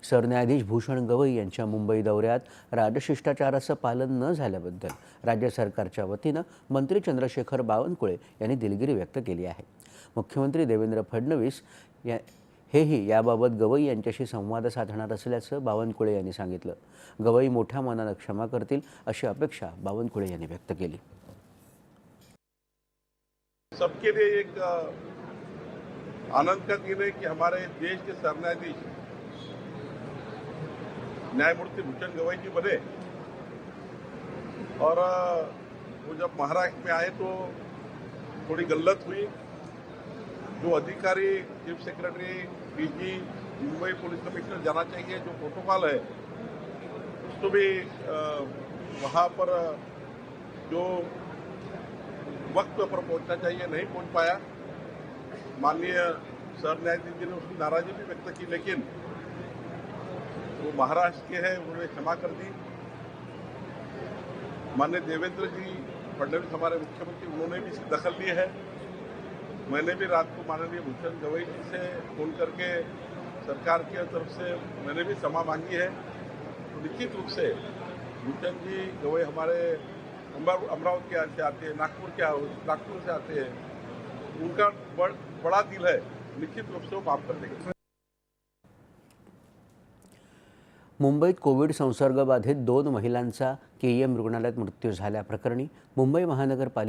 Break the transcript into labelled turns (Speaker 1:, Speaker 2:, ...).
Speaker 1: सरन्यायाधीश भूषण गवई यांच्या मुंबई दौऱ्यात राजशिष्टाचाराचं पालन न झाल्याबद्दल राज्य सरकारच्या वतीनं मंत्री चंद्रशेखर बावनकुळे यांनी दिलगिरी व्यक्त केली आहे। मुख्यमंत्री देवेंद्र फडणवीस हेही याबाबत गवई यांच्याशी संवाद साधणार असल्याचं बावनकुळे यांनी सांगितलं। गवई मोठ्या मनानं क्षमा करतील अशी अपेक्षा बावनकुळे यांनी व्यक्त केली।
Speaker 2: सबके लिए एक आनंद का दिन है कि हमारे देश के सरन्यायाधीश न्यायमूर्ति भूषण गवई जी बने और वो जब महाराष्ट्र में आए तो थोड़ी गलत हुई। जो अधिकारी चीफ सेक्रेटरी डीजी मुंबई पुलिस कमिश्नर जाना चाहिए, जो प्रोटोकॉल है उसको भी वहाँ पर जो वक्त पर पहुंचना चाहिए नहीं पहुंच पाया। माननीय सरन्यायाधीश जी ने उसकी नाराजगी भी व्यक्त की, लेकिन वो महाराष्ट्र के हैं, उन्होंने क्षमा कर दी। माननीय देवेंद्र जी फडणवीस हमारे मुख्यमंत्री, उन्होंने भी इसकी दखल ली है। मैंने भी रात को माननीय भूषण गवई जी से फोन करके सरकार की तरफ से मैंने भी क्षमा मांगी है। तो निश्चित रूप से भूषण जी गवई हमारे अमरावती से आते हैं, नागपुर से आते हैं, उनका बड़ा दिल है, निश्चित रूप से वो माफ कर देंगे।
Speaker 1: मुंबईत कोविड संसर्गबाधित 2 महिलांचा केईएम रुग्णालयात मृत्यू झाल्याप्रकरणी मुंबई महानगरपालिका